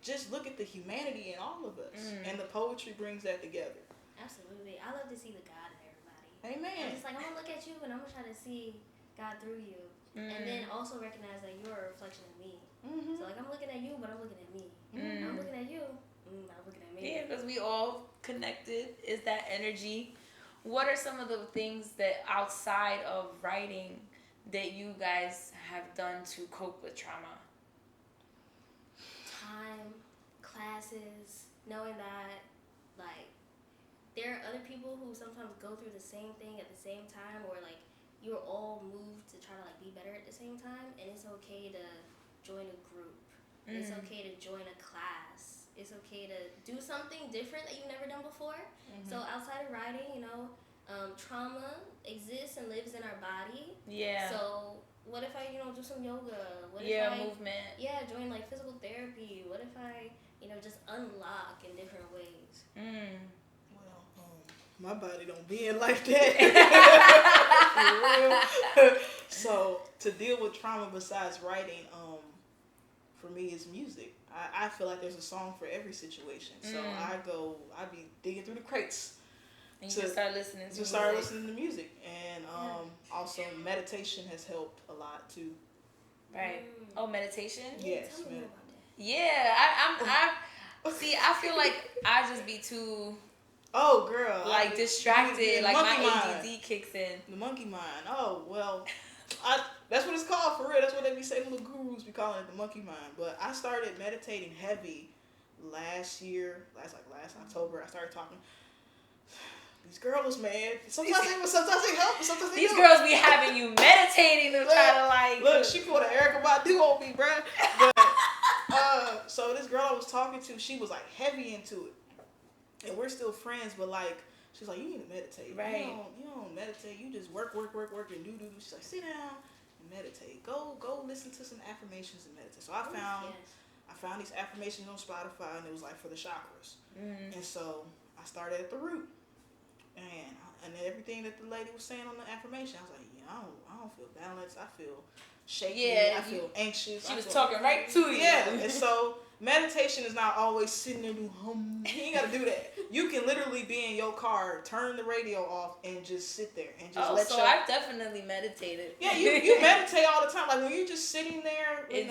Just look at the humanity in all of us, and the poetry brings that together. Absolutely. I love to see the God in everybody. Amen. And it's like, I'm gonna look at you and I'm gonna try to see God through you, and then also recognize that you're a reflection of me. So like, I'm looking at you, but I'm looking at me. I'm looking at you. I'm looking at me. Yeah, because we all connected. Is that energy? What are some of the things that outside of writing that you guys have done to cope with trauma? Time, classes, knowing that, like, there are other people who sometimes go through the same thing at the same time, or like, you're all moved to try to like be better at the same time, and it's okay to join a group. It's okay to join a class. It's okay to do something different that you've never done before. So outside of writing, trauma exists and lives in our body. Yeah. So what if I, do some yoga? What if I, movement. Yeah, join like physical therapy. What if I, just unlock in different ways? My body don't be in like that. So to deal with trauma besides writing, for me is music. I feel like there's a song for every situation. So I be digging through the crates. And you just start listening to music. And also meditation has helped a lot too. Right. Oh, meditation? Yes. Tell me more about that. Yeah, I feel like I just be too... Oh, girl. Like, distracted. Like, my ADD kicks in. The monkey mind. Oh, well, that's what it's called for real. That's what they be saying. The little gurus be calling it the monkey mind. But I started meditating heavy last October. I started talking. These girls, man. Sometimes they help. Sometimes they These don't. girls be having you meditating to try to like... Look, she pulled an Erykah Badu on me, bruh. But, so this girl I was talking to, she was like heavy into it. And we're still friends, but like, she's like, you need to meditate. Right. You don't meditate. You just work, and do. She's like, sit down and meditate. Go listen to some affirmations and meditate. So I found these affirmations on Spotify, and it was like for the chakras. And so I started at the root. And everything that the lady was saying on the affirmation, I was like, I don't feel balanced. I feel shaky. I feel anxious. She was talking right to you. Yeah. And so meditation is not always sitting there doing hum. You ain't got to do that. You can literally be in your car, turn the radio off, and just sit there and just I've definitely meditated. Yeah, you meditate all the time. Like when you're just sitting there, in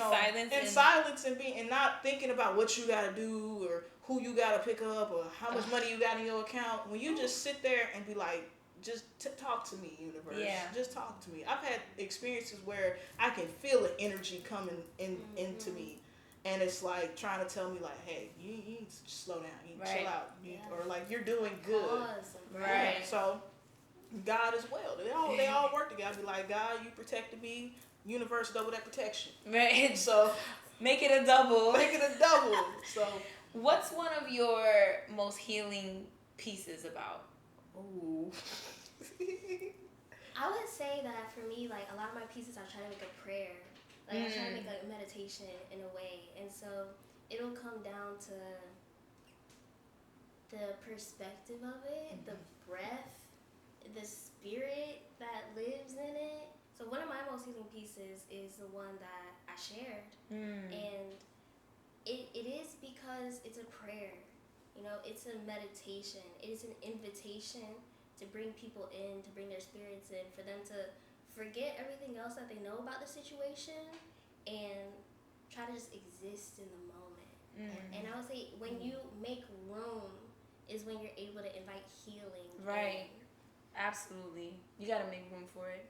silence and not thinking about what you got to do or who you got to pick up or how much money you got in your account. When you just sit there and be like, just talk to me, universe. Yeah. Just talk to me. I've had experiences where I can feel the energy coming into me. And it's like trying to tell me like, hey, you need to slow down. You need to chill out. Or like, you're doing good. Right. Yeah. So God as well. They all work together. Be like, God, you protected me. universe double that protection. Right. So make it a double. Make it a double. So what's one of your most healing pieces about? Ooh. I would say that for me, like, a lot of my pieces, I try to make a prayer. Like, I try to make, like, a meditation in a way. And so it'll come down to the perspective of it, the breath, the spirit that lives in it. So one of my most healing pieces is the one that I shared. And it is because it's a prayer. You know, it's a meditation. It is an invitation to bring people in, to bring their spirits in, for them to forget everything else that they know about the situation and try to just exist in the moment. And I would say when you make room is when you're able to invite healing. Right. Absolutely. You got to make room for it.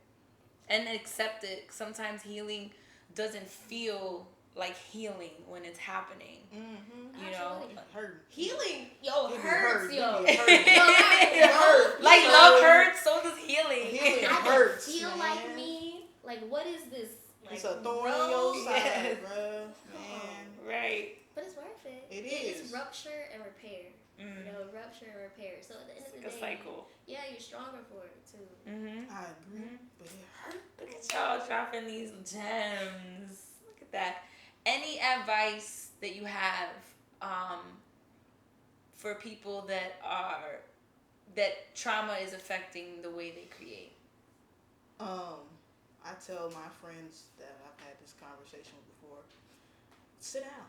And accept it. Sometimes healing doesn't feel like healing when it's happening. You know, hurt. Healing, hurts, yo. Like love hurts, so does healing. Healing I hurts. feel man. like me. Like, what is this? Like, It's a thorn in your side, Yes. bruh. Man. Right. But it's worth it. It It's is. rupture and repair. You know, rupture and repair. So at the end It's of like the a day, cycle. yeah, you're stronger for it too. I agree, but it hurt. Look at y'all dropping these gems. Look at that. Any advice that you have for people that trauma is affecting the way they create? I tell my friends that I've had this conversation before, sit down.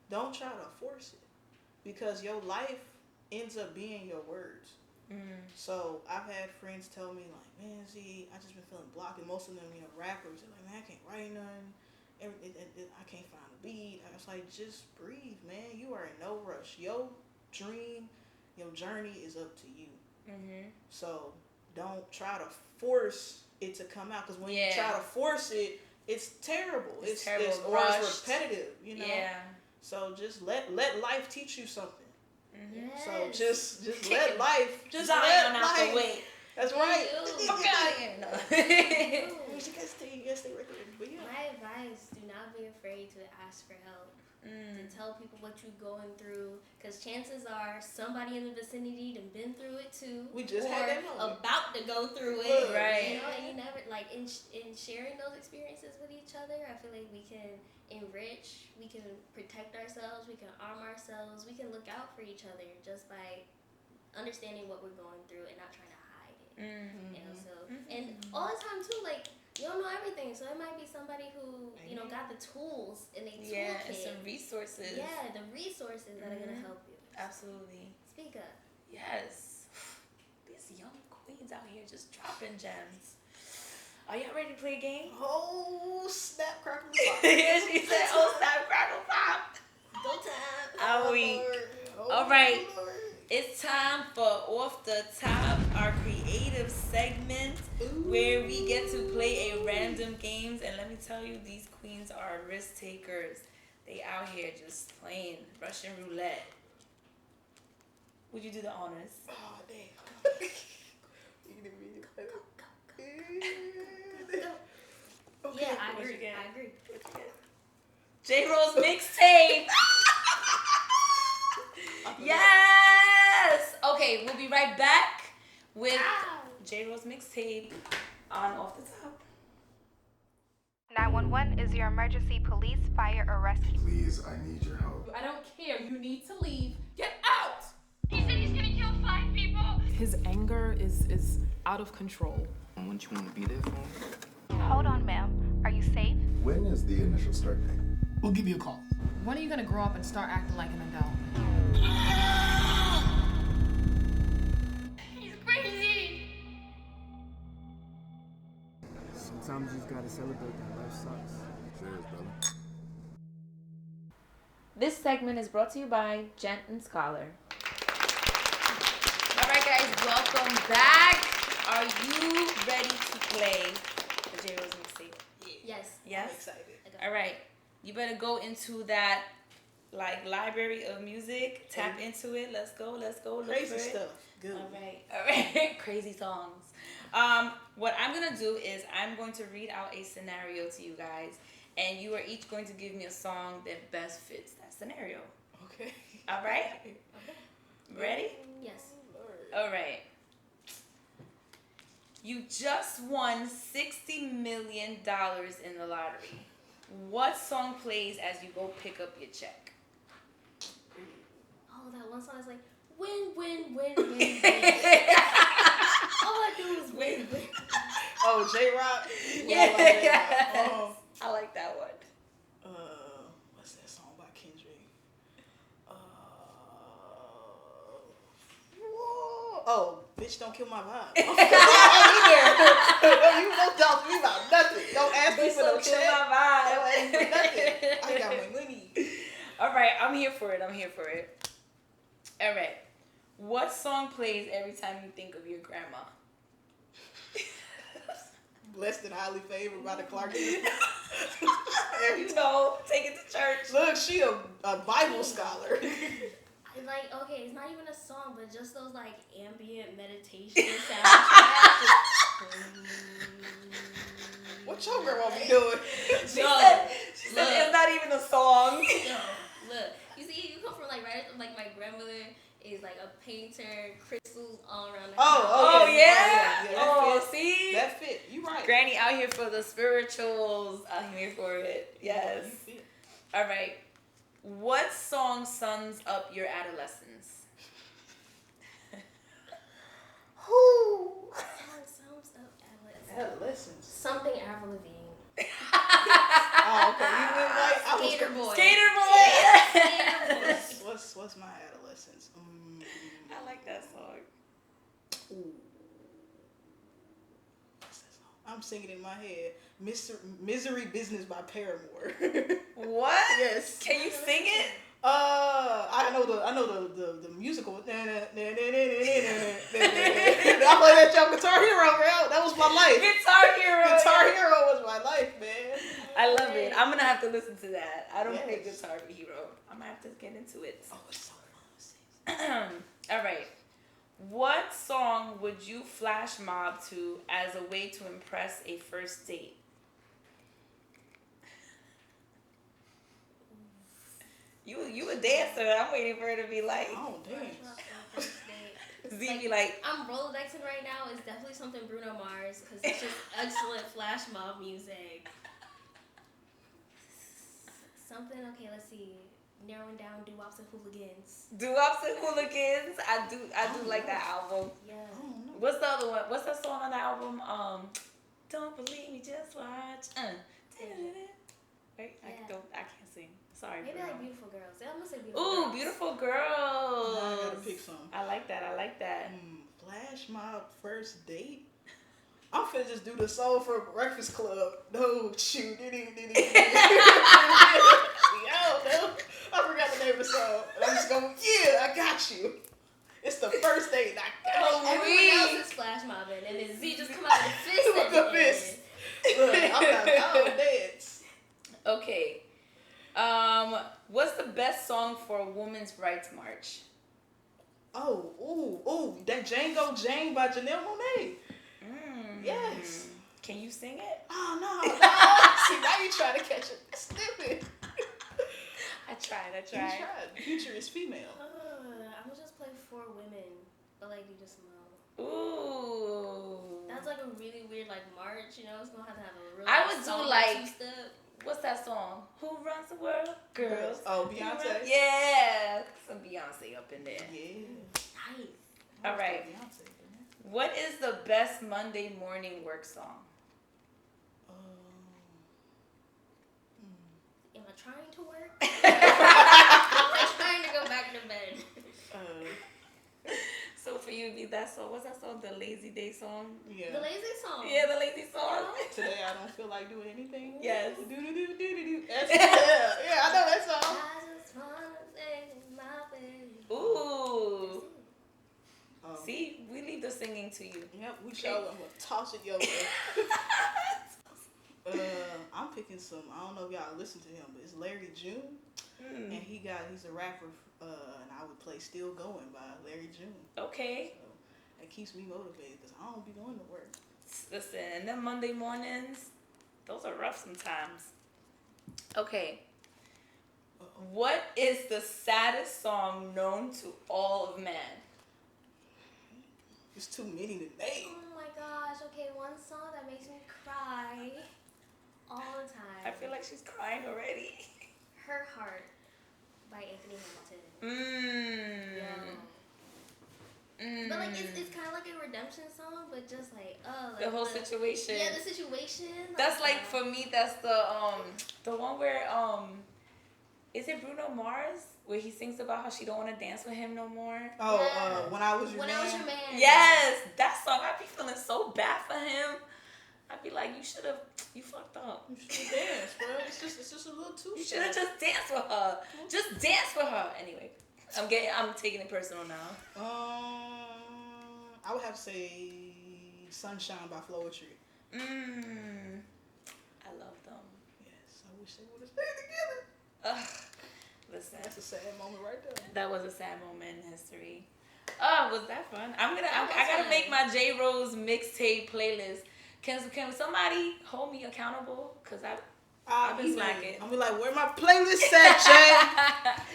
Don't try to force it, because your life ends up being your words. So I've had friends tell me, like, man, Zee, I just been feeling blocked. And most of them, you know, rappers, they're like, man, I can't write nothing. I can't find a beat. I was like, just breathe, man. You are in no rush. Your dream, your journey is up to you. So don't try to force it to come out, because when you try to force it, it's terrible. It's terrible. Or it's repetitive, you know. Yeah. So just let life teach you something. Yes. So just let life Zion out the way. That's right. Fuck out of here. No. You gotta stay right there. But yeah. My advice: do not be afraid to ask for help. To tell people what you're going through, because chances are somebody in the vicinity done been through it too. We just had that moment. About to go through it, right? You know, and you never, like, in sharing those experiences with each other, I feel like we can enrich, we can protect ourselves, we can arm ourselves, we can look out for each other just by understanding what we're going through and not trying to hide it. You know, so and all the time too, like, you don't know everything, so it might be somebody who, you know, got the tools in their toolkit. And some resources. Yeah, the resources that are gonna help you. Absolutely. Speak up. Yes. These young queens out here just dropping gems. Are y'all ready to play a game? Oh, snap, crackle, pop. Yeah, she said, oh, snap, crackle, pop. Go time. All week. All right. It's time for Off the Top, our creative segment, where we get to play a random games. And let me tell you, these queens are risk takers. They out here just playing Russian roulette. Would you do the honors? Oh, damn. You didn't mean to Go. Okay. Yeah, I agree. JRose Mixtape. Yes. Okay, we'll be right back with JRose Mixtape on Off the Top. 911 is your emergency police, fire, or rescue. Please, I need your help. I don't care. You need to leave. Get out! He said he's gonna kill 5 people. His anger is out of control. Wouldn't you want to be there for him? Hold on, ma'am. Are you safe? When is the initial start date? We'll give you a call. When are you gonna grow up and start acting like an adult? He's crazy. Sometimes you just gotta celebrate that life sucks. Cheers, brother. This segment is brought to you by Gent and Scholar. All right, guys, welcome back. Are you ready to play the JRose Mixtape? Yes. Yes? I'm excited. All right. You better go into that, like, library of music. Tap into it. Let's go. Look Crazy for it. stuff. Good. All right. Crazy songs. What I'm gonna do is I'm going to read out a scenario to you guys, and you are each going to give me a song that best fits that scenario. Okay. All right? Okay. Ready? Yes. All right. You just won $60 million in the lottery. What song plays as you go pick up your check? Oh, that one song is like win, win, win, win, win. All I do is win, win. Oh, J-Rock? Yeah. I like that one. What's that song by Kendrick? Oh, bitch, don't kill my vibe. No, you don't talk to me about nothing. Don't ask me for no check. My vibe. Don't ask me for nothing. I got my money. All right, I'm here for it. All right. What song plays every time you think of your grandma? Blessed and highly favored by the Clarkson. You know, take it to church. Look, she a Bible scholar. Like, okay, it's not even a song, but just those like ambient meditation sounds. What your grandma be doing? She said it's not even a song. No, look. You see, you come from like right, like my grandmother is like a painter, crystals all around the house. Oh yeah. That fit. See? That fit. You right. Granny out here for the spirituals. Out here for it. Yes. You fit. All right. What song sums up your adolescence? Who? Sums up Adolescence. Something Avril Lavigne. Oh, okay. You went right. Skater boy. Skater boy. What's my adolescence? I like that song. Ooh. What's that song? I'm singing in my head. Misery Business by Paramore. What? Yes. Can you sing it? I know the musical. I play that your Guitar Hero, girl. That was my life. Guitar Hero. Guitar Hero was my life, man. I love it. I'm gonna have to listen to that. I don't Yes. play Guitar Hero. I'm gonna have to get into it. Oh, it's so fun. All right. What song would you flash mob to as a way to impress a first date? You a dancer. I'm waiting for her to be like. Oh, damn. Z be like. I'm Rolodexing right now. It's definitely something Bruno Mars because it's just excellent flash mob music. Something, okay, let's see. Narrowing down Doo-Wops and Hooligans. Doo-Wops and Hooligans. I do like that album. Yeah. What's the other one? What's that song on the album? Don't believe me, just watch. Right? Yeah. I can't sing. Sorry. Maybe Bruno. like Beautiful Girls. I'm gonna say Beautiful Ooh, Girls. Beautiful Girls. Now I gotta pick some. I like that. Flash mob first date. I'm finna just do the Soul for Breakfast Club. No, shoot. Yo, no. I forgot the name of the song. I'm just going, yeah, I got you. It's the first date. I got you. Everyone else is flash mobbing, and then Z just come out with a fist With at the the fist. end. Look, I don't dance. Okay. What's the best song for a women's rights march? Oh, that Django Jane by Janelle Monáe. Yes. Can you sing it? Oh, no. See, now you trying to catch a snippet. I tried. You tried. Future is female. I'm gonna just play For Women, but like you just know. Ooh. That's like a really weird like march, you know. It's gonna have a real. I would do solid like. two-step. What's that song? Who runs the world? Girls. Oh, Beyonce. Yeah. Some Beyonce up in there. Yeah. Nice. All right. Beyonce. What is the best Monday morning work song? Am I trying to work? Am I trying to go back to bed? So for you, it'd be that song. What's that song? The Lazy Day song? Yeah. The lazy song. Yeah, the Lazy song. Today I don't feel like doing anything. Yes. Do-do-do-do-do-do. Yeah, I know that song. I just wanna say my baby. Ooh. See, we leave the singing to you. Yep, we show them. Toss it your way. I'm picking some. I don't know if y'all listen to him, but it's Larry June, and he's a rapper. And I would play "Still Going" by Larry June. Okay. So It keeps me motivated because I don't be going to work. Listen, and then Monday mornings, those are rough sometimes. Okay. What is the saddest song known to all of man? It's too many to name. Oh my gosh. Okay, one song that makes me cry all the time. I feel like she's crying already. Her Heart by Anthony Hamilton. But like it's kind of like a redemption song, but just like like the whole situation. Yeah, the situation. That's like for me. That's the one where is it Bruno Mars where he sings about how she don't want to dance with him no more? Oh, When I Was Your When Man. I Was Your Man. Yes, that song. I be feeling so bad for him. I'd be like, you fucked up. You should dance, bro. It's just a little too. You should have just danced with her. Just dance with her. Anyway, I'm taking it personal now. I would have to say Sunshine by Floetry. I love them. Yes, I wish they would have stayed together. Listen, That's a sad moment right there. that was a sad moment in history. Oh, was that fun? I gotta make my JRose Mixtape playlist. Can somebody hold me accountable? Cause I've been slacking. I'm be like, where my playlist at, Jay?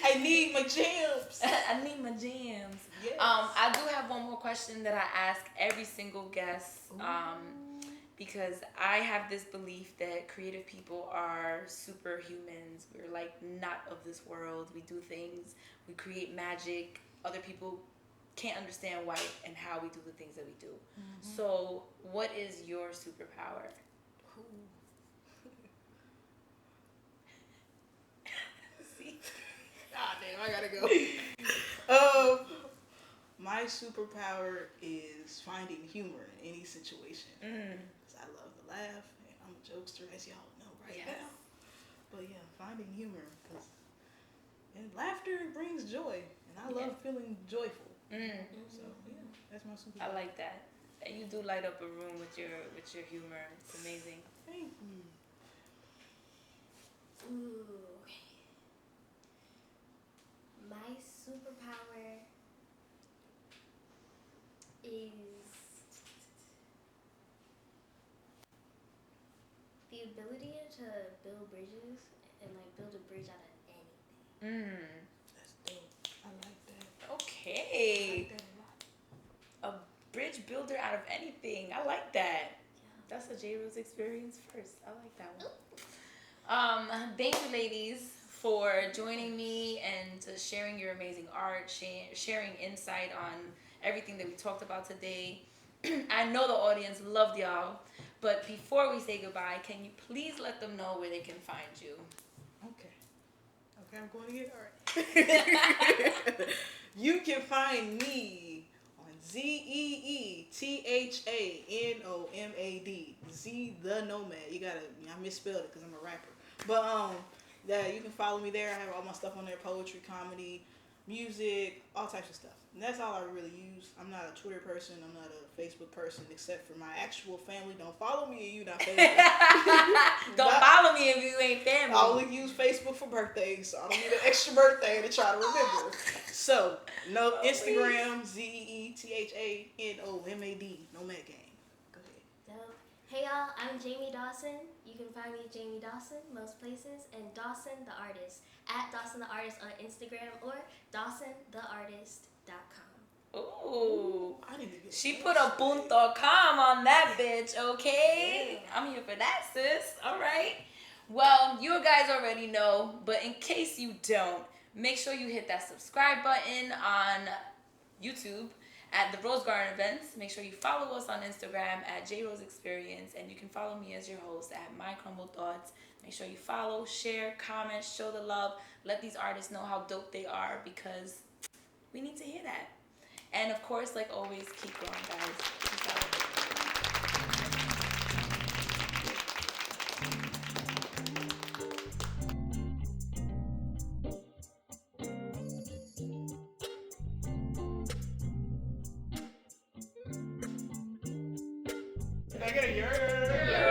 I need my jams. I need my jams. Yes. I do have one more question that I ask every single guest. Because I have this belief that creative people are superhumans. We're like not of this world. We do things. We create magic. Other people can't understand why and how we do the things that we do. Mm-hmm. So, what is your superpower? See? Ah, damn, I gotta go. My superpower is finding humor in any situation. Because I love to laugh, and I'm a jokester, as y'all know now. But yeah, finding humor, and laughter brings joy, and I love feeling joyful. So yeah, that's my superpower. I like that. And you do light up a room with your humor. It's amazing. Thank you. Ooh. My superpower is the ability to build bridges and like build a bridge out of anything. That's dope. I like that. Okay. I like that a lot. A bridge builder out of anything. I like that. Yeah. That's a JRose Experience first. I like that one. Thank you, ladies, for joining me and sharing your amazing art, sharing insight on everything that we talked about today. I know the audience loved y'all, but before we say goodbye, can you please let them know where they can find you? Okay, I'm going to get art. You can find me on ZeeThanomad. Z the Nomad. I misspelled it because I'm a rapper. But yeah, you can follow me there. I have all my stuff on there: poetry, comedy, music, all types of stuff. And that's all I really use. I'm not a Twitter person. I'm not a Facebook person, except for my actual family. Don't follow me if you not family. Don't follow me if you ain't family. I only use Facebook for birthdays, so I don't need an extra birthday to try to remember. So, no Instagram, ZeeThanomad, Nomad Gang. Go ahead. Dope. Hey y'all, I'm Jamie Dawson. You can find me Jamie Dawson most places, and Dawson the Artist at Dawson the Artist on Instagram or DawsonTheArtist.com. Ooh. I didn't even She put a boom.com on that bitch, okay? Yeah. I'm here for that, sis. All right. Well, you guys already know, but in case you don't, make sure you hit that subscribe button on YouTube at the Rose Garden events. Make sure you follow us on Instagram at JRose Experience, and you can follow me as your host at My Crumble Thoughts. Make sure you follow, share, comment, show the love. Let these artists know how dope they are, because we need to hear that. And of course, like always, keep going, guys. Peace out. Can I get a yard?